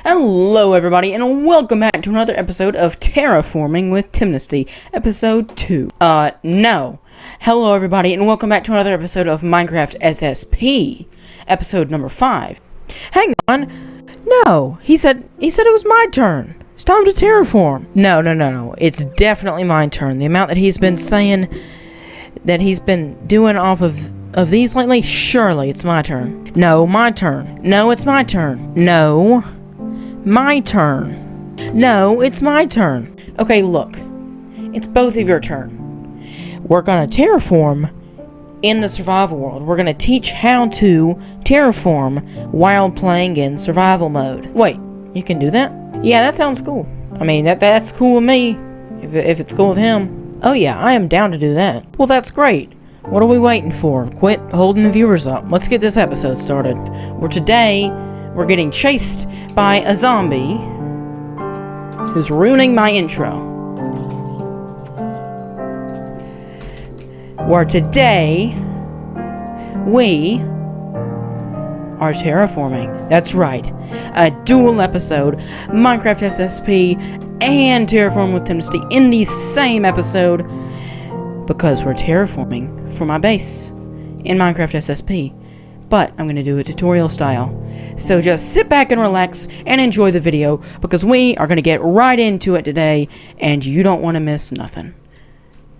Hello everybody, and welcome back to another episode of Terraforming with Timnasty, episode 2. No. Hello everybody, and welcome back to another episode of Minecraft SSP, episode number 5. Hang on. No, he said it was my turn. It's time to terraform. No. It's definitely my turn. The amount that he's been saying that he's been doing off of these lately, surely it's my turn. No, my turn. No, it's my turn. No. My turn. No, it's my turn. Okay, look. It's both of your turn. We're gonna terraform in the survival world. We're gonna teach how to terraform while playing in survival mode. Wait, you can do that? Yeah, that sounds cool. I mean, that's cool with me. If it's cool with him. Oh yeah, I am down to do that. Well, that's great. What are we waiting for? Quit holding the viewers up. Let's get this episode started. Today, we're getting chased by a zombie who's ruining my intro. Today we are terraforming. That's right. A dual episode, Minecraft SSP and Terraform with Timnasty in the same episode because we're terraforming for my base in Minecraft SSP. But I'm going to do it tutorial style. So just sit back and relax and enjoy the video because we are going to get right into it today and you don't want to miss nothing.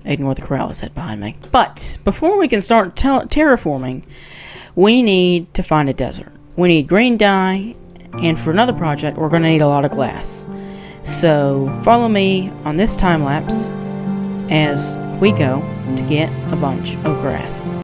Ignore the corral that's behind me. But before we can start terraforming, we need to find a desert. We need green dye, and for another project we're going to need a lot of glass. So follow me on this time lapse as we go to get a bunch of grass.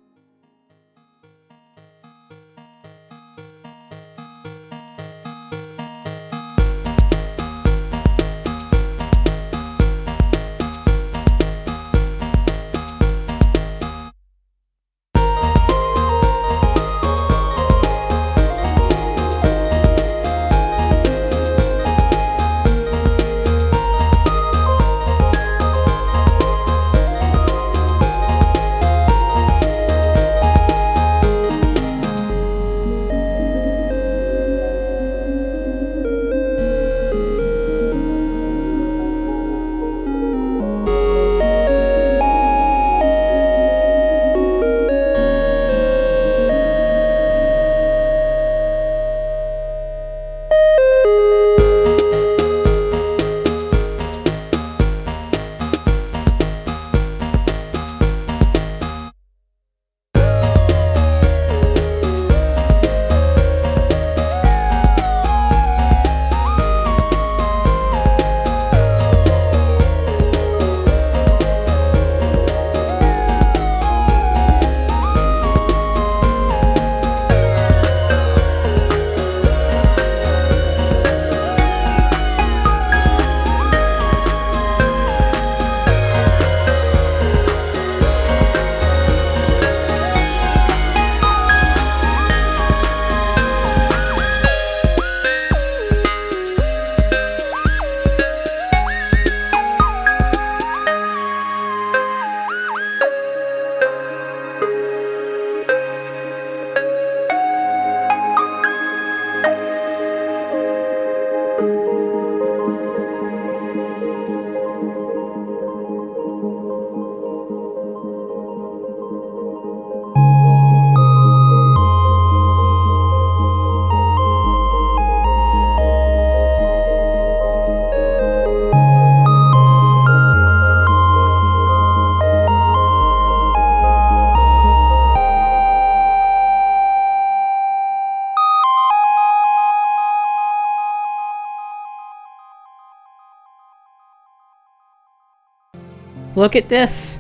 Look at this.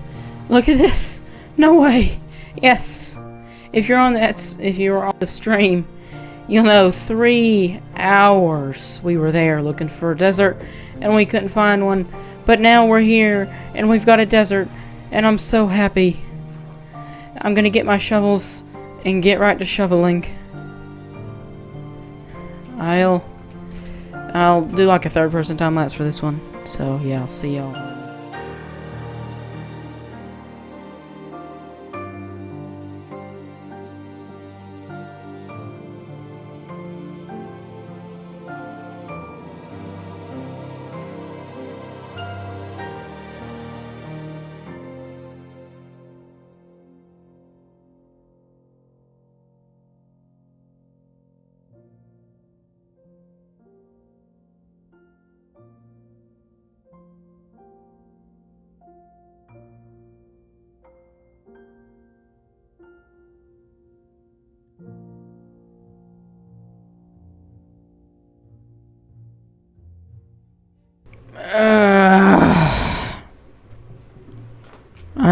Look at this. No way. Yes. If you're on the stream, you'll know 3 hours we were there looking for a desert and we couldn't find one. But now we're here and we've got a desert and I'm so happy. I'm gonna get my shovels and get right to shoveling. I'll do like a third-person time lapse for this one. So yeah, I'll see y'all.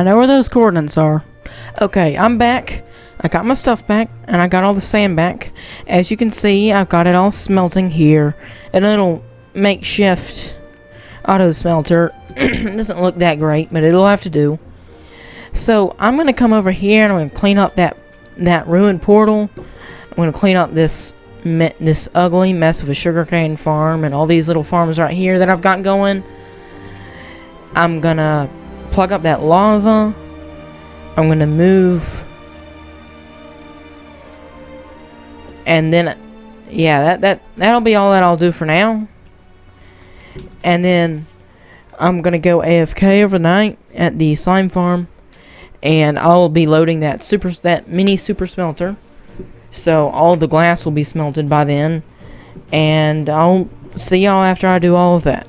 I know where those coordinates are. Okay, I'm back. I got my stuff back, and I got all the sand back. As you can see, I've got it all smelting here. A little makeshift auto smelter. It doesn't look that great, but it'll have to do. So, I'm going to come over here, and I'm going to clean up that ruined portal. I'm going to clean up this ugly mess of a sugarcane farm, and all these little farms right here that I've got going. I'm going to plug up that lava. I'm going to move. And then, yeah, that'll be all that I'll do for now. And then I'm gonna go AFK overnight at the slime farm, and I'll be loading that mini super smelter. So all the glass will be smelted by then, and I'll see y'all after I do all of that.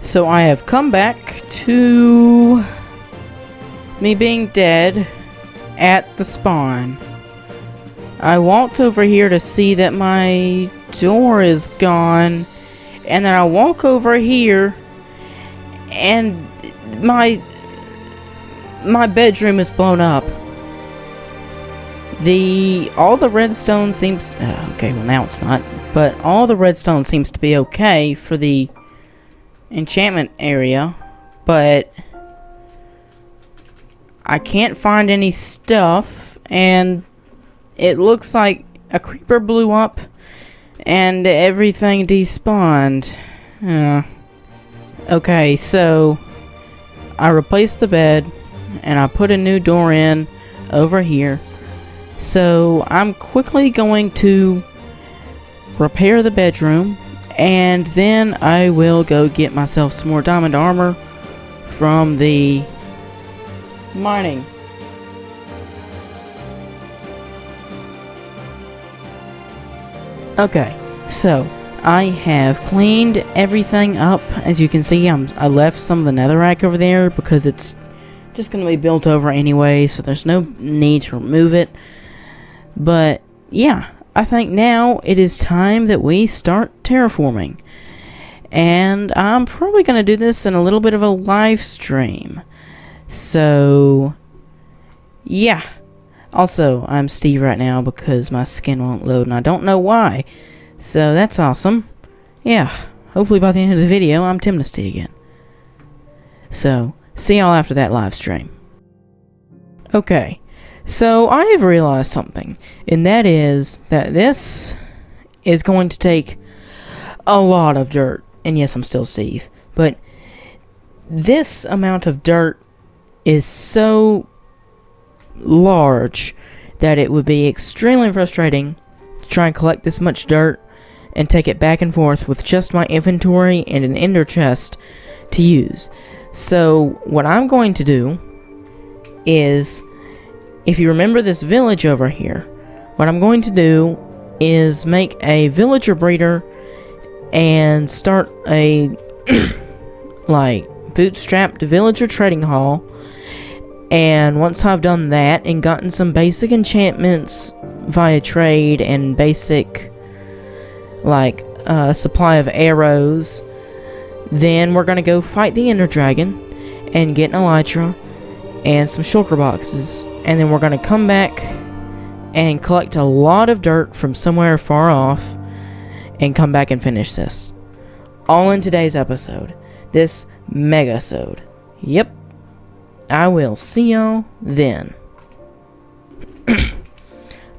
So I have come back to me being dead at the spawn. I walked over here to see that my door is gone, and then I walk over here and my bedroom is blown up. All the redstone seems okay, well now it's not, but all the redstone seems to be okay for the enchantment area, but I can't find any stuff, and it looks like a creeper blew up and everything despawned. Okay, so I replaced the bed and I put a new door in over here. So I'm quickly going to repair the bedroom, and then I will go get myself some more diamond armor from the mining. Okay, so I have cleaned everything up. As you can see, I left some of the netherrack over there because it's just going to be built over anyway, so there's no need to remove it. But yeah, I think now it is time that we start terraforming. And I'm probably going to do this in a little bit of a live stream. So, yeah. Also, I'm Steve right now because my skin won't load and I don't know why. So, that's awesome. Yeah, hopefully by the end of the video, I'm Timnasty again. So, see y'all after that live stream. Okay, so I have realized something, and that is that this is going to take a lot of dirt. And yes, I'm still Steve, but this amount of dirt is so large that it would be extremely frustrating to try and collect this much dirt and take it back and forth with just my inventory and an ender chest to use. So what I'm going to do is, if you remember this village over here, what I'm going to do is make a villager breeder and start a like bootstrapped villager trading hall. And once I've done that and gotten some basic enchantments via trade and basic like supply of arrows, then we're gonna go fight the Ender Dragon and get an elytra and some shulker boxes, and then we're gonna come back and collect a lot of dirt from somewhere far off and come back and finish this. All in today's episode. This Megasode. Yep. I will see y'all then.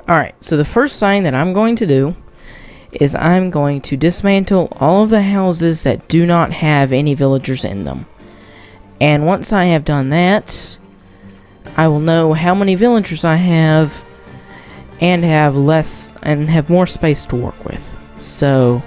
Alright, so the first thing that I'm going to do is I'm going to dismantle all of the houses that do not have any villagers in them. And once I have done that, I will know how many villagers I have and have more space to work with. So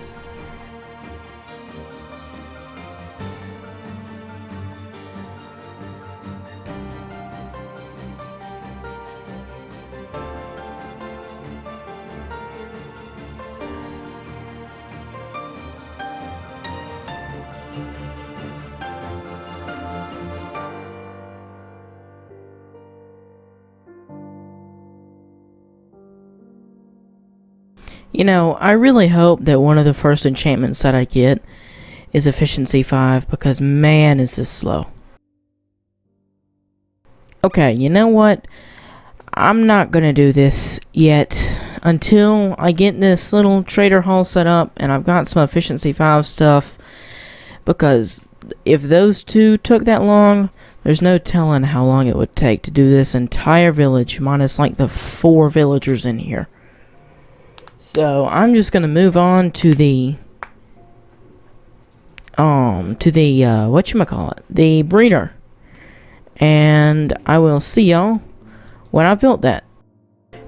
you know, I really hope that one of the first enchantments that I get is efficiency 5, because man is this slow. Okay, you know what? I'm not gonna do this yet until I get this little trader hall set up and I've got some efficiency 5 stuff, because if those two took that long, there's no telling how long it would take to do this entire village minus like the 4 villagers in here. So I'm just gonna move on to the whatchamacallit, the breeder, and I will see y'all when I've built that.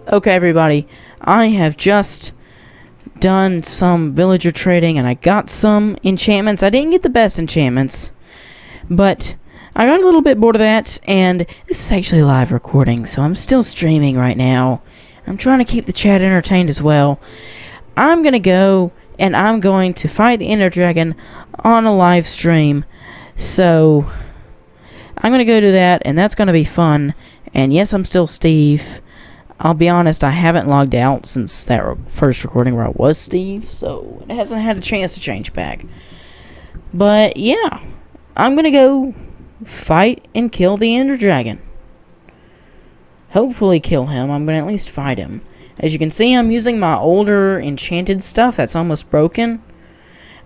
Okay, everybody, I have just done some villager trading and I got some enchantments. I didn't get the best enchantments, but I got a little bit bored of that, and this is actually a live recording, so I'm still streaming right now. I'm trying to keep the chat entertained as well. I'm gonna go and I'm going to fight the Ender Dragon on a live stream. So I'm gonna go do that, and that's gonna be fun. And yes, I'm still Steve. I'll be honest, I haven't logged out since that first recording where I was Steve, so it hasn't had a chance to change back. But yeah, I'm gonna go fight and kill the Ender Dragon. Hopefully kill him. I'm gonna at least fight him. As you can see, I'm using my older enchanted stuff that's almost broken.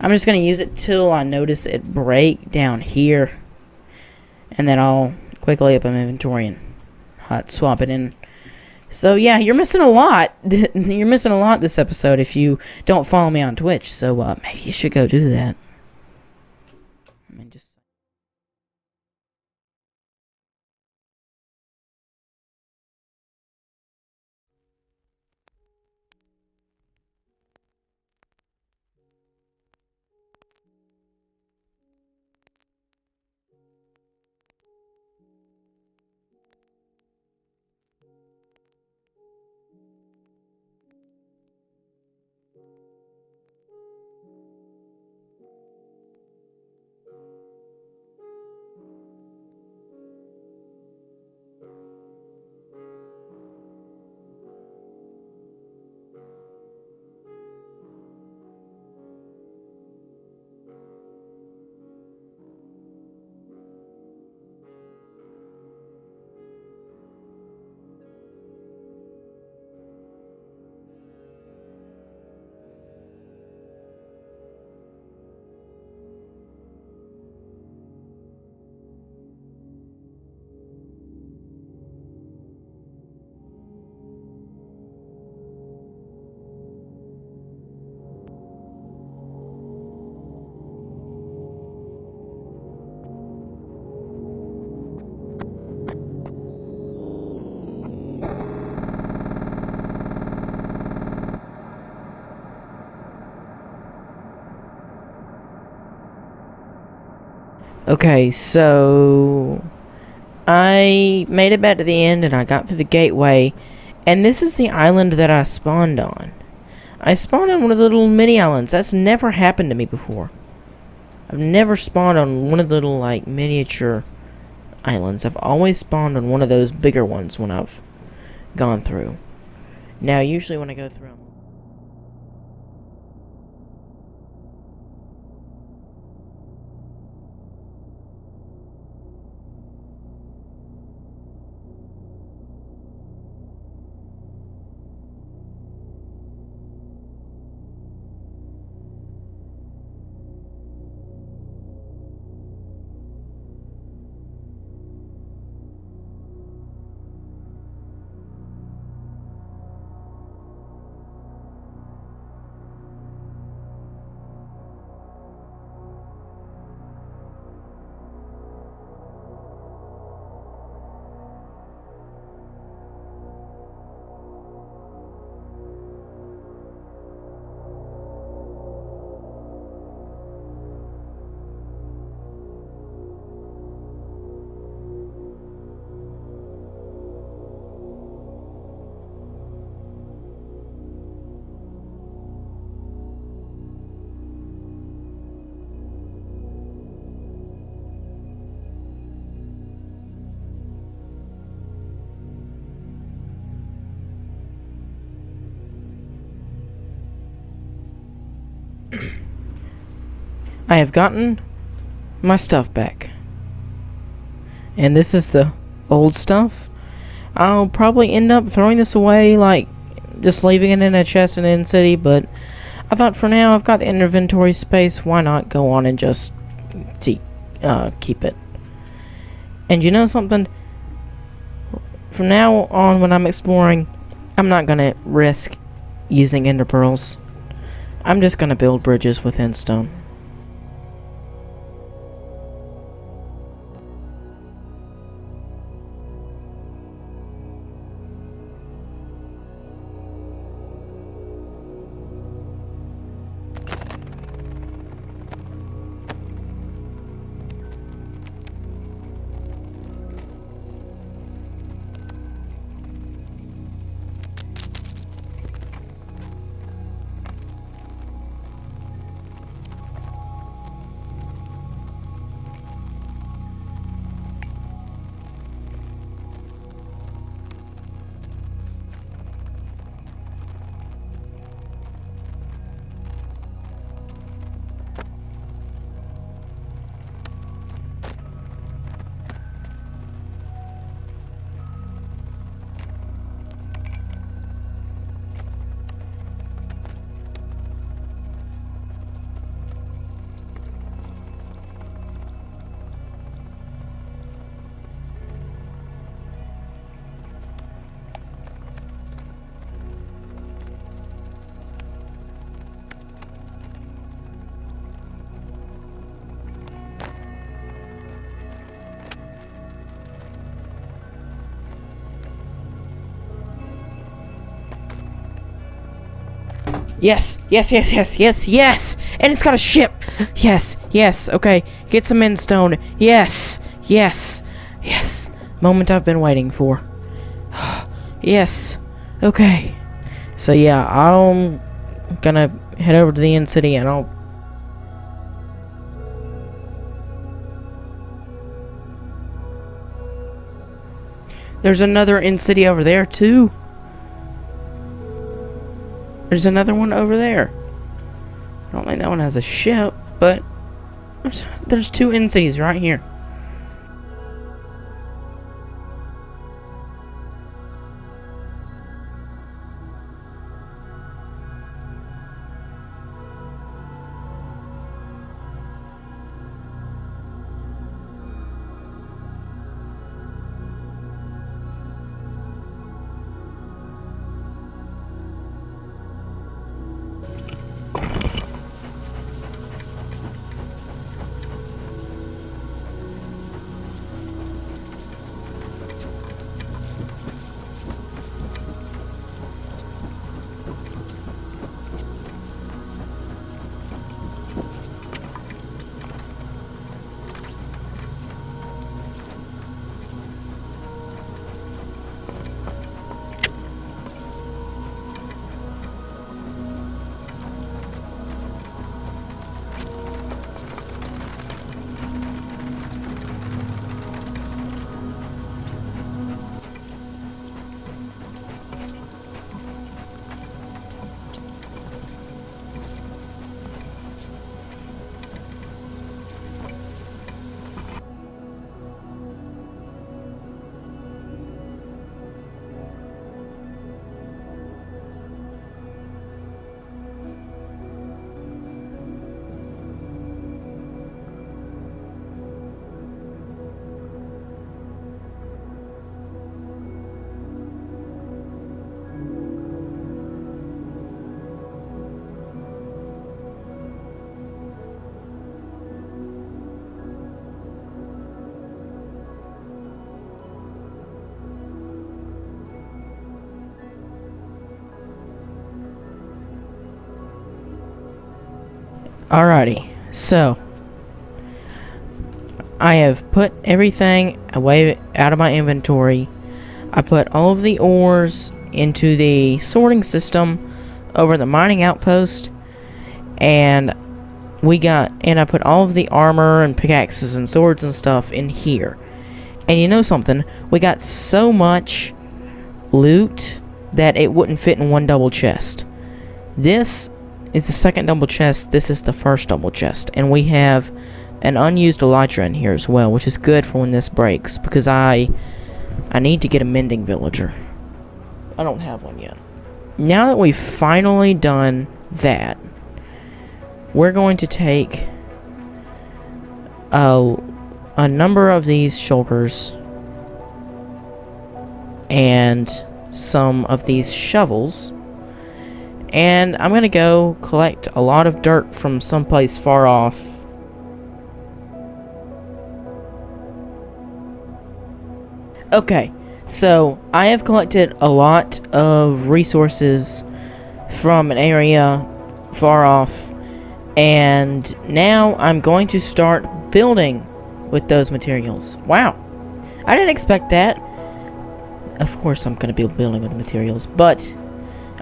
I'm just going to use it till I notice it break down here. And then I'll quickly open my inventory and hot swap it in. So yeah, you're missing a lot. You're missing a lot this episode if you don't follow me on Twitch. So maybe you should go do that. I mean, just... Okay, so I made it back to the end and I got through the gateway, and this is the island that I spawned on. I spawned on one of the little mini islands. That's never happened to me before. I've never spawned on one of the little like miniature islands. I've always spawned on one of those bigger ones when I've gone through. Now usually when I go through, I have gotten my stuff back. And this is the old stuff. I'll probably end up throwing this away, like just leaving it in a chest in End City, but I thought for now I've got the inventory space, why not go on and just keep it. And you know something? From now on when I'm exploring, I'm not gonna risk using ender pearls. I'm just gonna build bridges with endstone. Yes, yes, yes, yes, yes, yes! And it's got a ship! Yes, yes, okay. Get some endstone. Yes, yes, yes. Moment I've been waiting for. Yes, okay. So yeah, I'm gonna head over to the End City and I'll... There's another End City over there too. There's another one over there. I don't think that one has a ship, but there's two End Cities right here. Alrighty, so I have put everything away out of my inventory. I put all of the ores into the sorting system over the mining outpost, and I put all of the armor and pickaxes and swords and stuff in here. And you know something? We got so much loot that it wouldn't fit in one double chest. This is the second double chest. This is the first double chest. And we have an unused elytra in here as well, which is good for when this breaks, because I need to get a mending villager. I don't have one yet. Now that we've finally done that, we're going to take a number of these shulkers and some of these shovels, and I'm gonna go collect a lot of dirt from someplace far off. Okay, so I have collected a lot of resources from an area far off, and now I'm going to start building with those materials. Wow, I didn't expect that. Of course I'm going to be building with the materials, but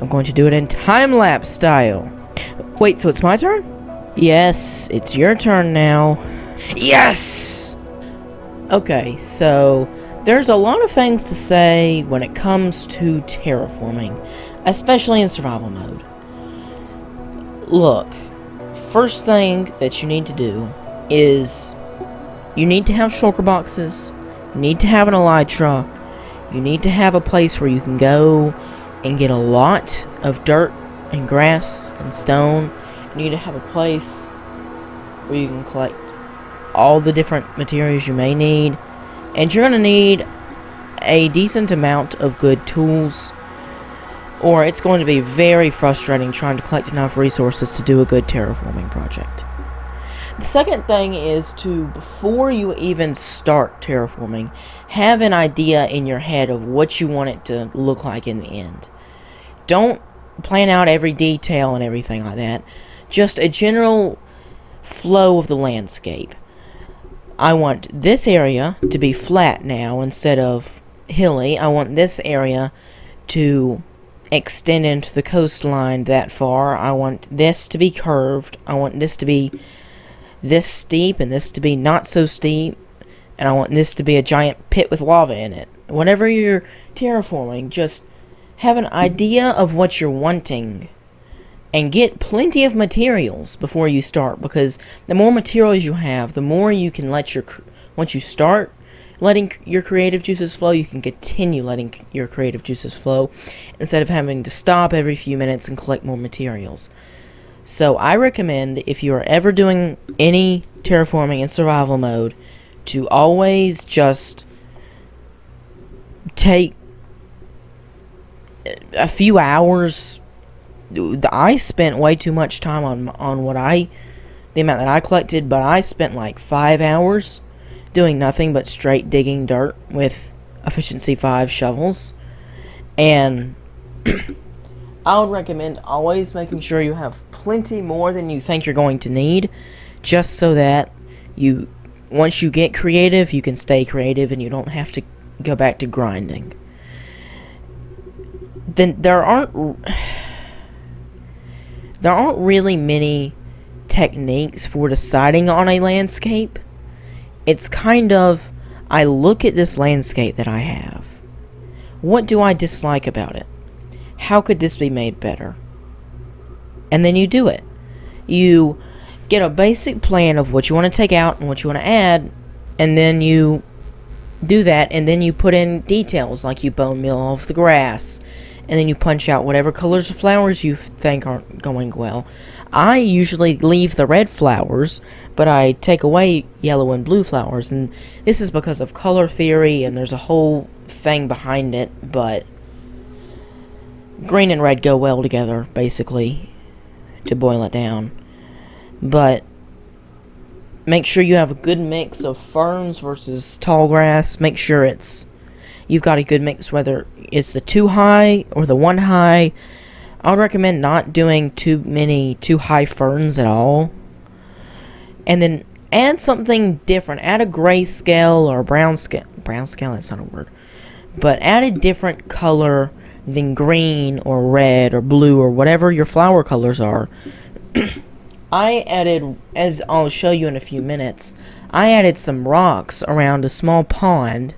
I'm going to do it in time-lapse style. Wait, so it's my turn? Yes, it's your turn now. Yes! Okay, so there's a lot of things to say when it comes to terraforming, especially in survival mode. Look, first thing that you need to do is you need to have shulker boxes, you need to have an elytra, you need to have a place where you can go and get a lot of dirt and grass and stone. You need to have a place where you can collect all the different materials you may need. And you're going to need a decent amount of good tools, or it's going to be very frustrating trying to collect enough resources to do a good terraforming project. The second thing is to, before you even start terraforming, have an idea in your head of what you want it to look like in the end. Don't plan out every detail and everything like that. Just a general flow of the landscape. I want this area to be flat now instead of hilly. I want this area to extend into the coastline that far. I want this to be curved. I want this to be this steep and this to be not so steep. And I want this to be a giant pit with lava in it. Whenever you're terraforming, just have an idea of what you're wanting. And get plenty of materials before you start, because the more materials you have, the more you can let once you start letting your creative juices flow, you can continue letting your creative juices flow, instead of having to stop every few minutes and collect more materials. So I recommend, if you are ever doing any terraforming in survival mode, to always just take a few hours. I spent way too much time on the amount that I collected, but I spent like 5 hours doing nothing but straight digging dirt with efficiency 5 shovels. And I would recommend always making sure you have plenty more than you think you're going to need, just so that once you get creative, you can stay creative and you don't have to go back to grinding. Then there aren't really many techniques for deciding on a landscape. It's kind of, I look at this landscape that I have. What do I dislike about it? How could this be made better? And then you do it. You get a basic plan of what you want to take out and what you want to add, and then you do that, and then you put in details, like you bone meal off the grass, and then you punch out whatever colors of flowers you think aren't going well. I usually leave the red flowers, but I take away yellow and blue flowers, and this is because of color theory, and there's a whole thing behind it, but green and red go well together, basically, to boil it down. But make sure you have a good mix of ferns versus tall grass. Make sure you've got a good mix, whether it's the 2 high or the 1 high. I would recommend not doing too high ferns at all. And then add something different. Add a gray scale or a brown scale. Brown scale, that's not a word. But add a different color than green or red or blue or whatever your flower colors are. I added, as I'll show you in a few minutes, I added some rocks around a small pond,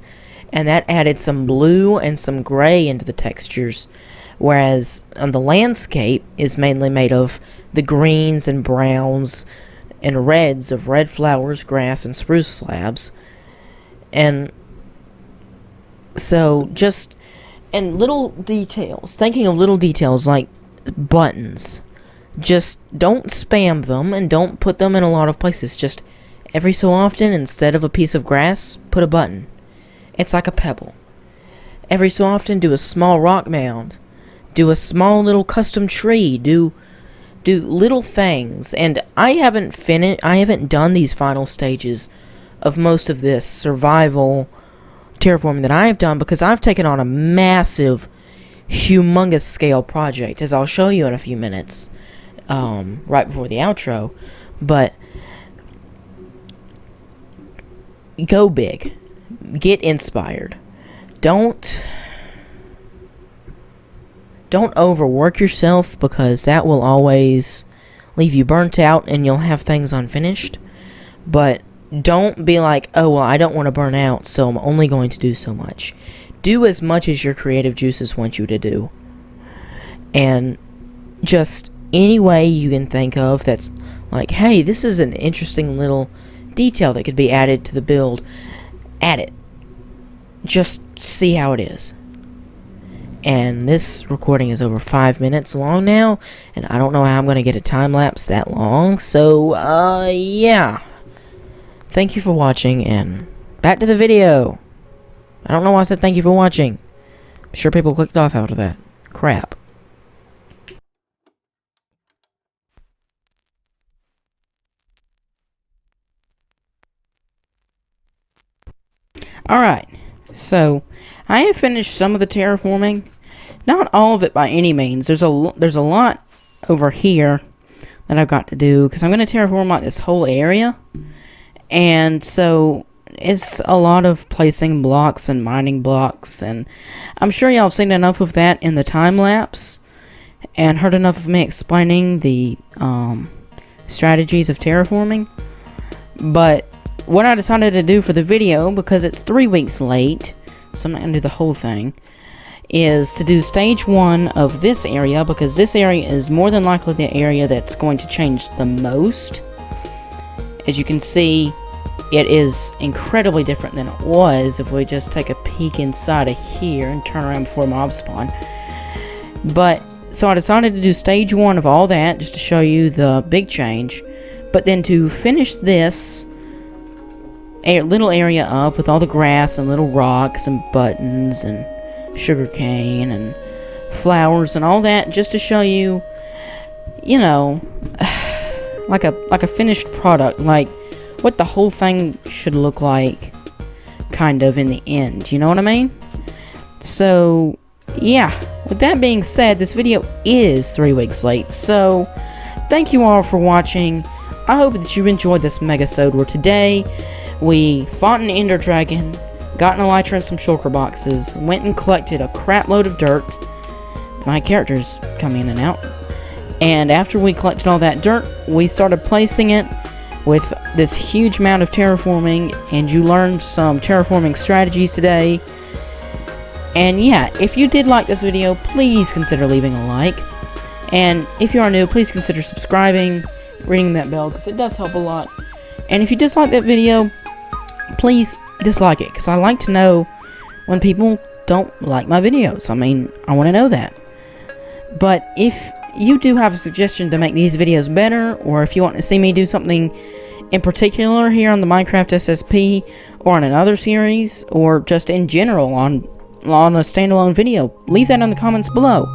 and that added some blue and some gray into the textures. whereas on the landscape is mainly made of the greens and browns and reds of red flowers, grass, and spruce slabs. And so just and little details, thinking of little details like buttons. Just don't spam them and don't put them in a lot of places. Just every so often, instead of a piece of grass, put a button. It's like a pebble. Every so often, do a small rock mound. Do a small little custom tree. Do little things. And I haven't done these final stages of most of this survival terraforming that I have done, because I've taken on a massive, humongous scale project, as I'll show you in a few minutes, right before the outro. But go big. Get inspired. Don't overwork yourself, because that will always leave you burnt out and you'll have things unfinished. But don't be like, oh, well, I don't want to burn out, so I'm only going to do so much. Do as much as your creative juices want you to do. And just any way you can think of that's like, hey, this is an interesting little detail that could be added to the build. Add it. Just see how it is. And this recording is over 5 minutes long now, and I don't know how I'm going to get a time lapse that long, so, yeah. Thank you for watching, and back to the video. I don't know why I said thank you for watching. I'm sure people clicked off after that. Crap. Alright, so I have finished some of the terraforming. Not all of it by any means. There's a lot over here that I've got to do, because I'm going to terraform like this whole area. And so it's a lot of placing blocks and mining blocks, and I'm sure y'all have seen enough of that in the time lapse and heard enough of me explaining the strategies of terraforming. But what I decided to do for the video, because it's 3 weeks late, so I'm not going to do the whole thing, is to do stage 1 of this area, because this area is more than likely the area that's going to change the most. As you can see, it is incredibly different than it was if we just take a peek inside of here and turn around before mob spawn. But, so I decided to do stage 1 of all that, just to show you the big change. But then to finish this little area up with all the grass and little rocks and buttons and sugarcane and flowers and all that, just to show you, you know, like a finished product, like what the whole thing should look like, kind of, in the end, you know what I mean? So, yeah, with that being said, this video is 3 weeks late, so thank you all for watching. I hope that you enjoyed this Megasode, where today we fought an ender dragon, got an elytra and some shulker boxes, went and collected a crap load of dirt. My characters come in and out. And after we collected all that dirt, we started placing it with this huge amount of terraforming, and you learned some terraforming strategies today. And yeah, if you did like this video, please consider leaving a like. And if you are new, please consider subscribing, ringing that bell, because it does help a lot. And if you dislike that video, please dislike it, because I like to know when people don't like my videos. I mean, I want to know that. But if you do have a suggestion to make these videos better, or if you want to see me do something in particular here on the Minecraft SSP, or on another series, or just in general on a standalone video, leave that in the comments below.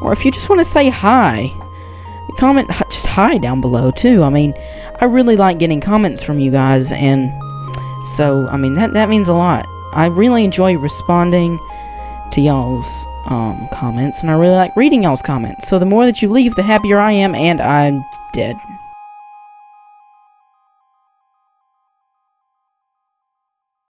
Or if you just want to say hi, comment just hi down below too. I mean, I really like getting comments from you guys, and so, I mean, that means a lot. I really enjoy responding to y'all's comments, and I really like reading y'all's comments. So the more that you leave, the happier I am, and I'm dead.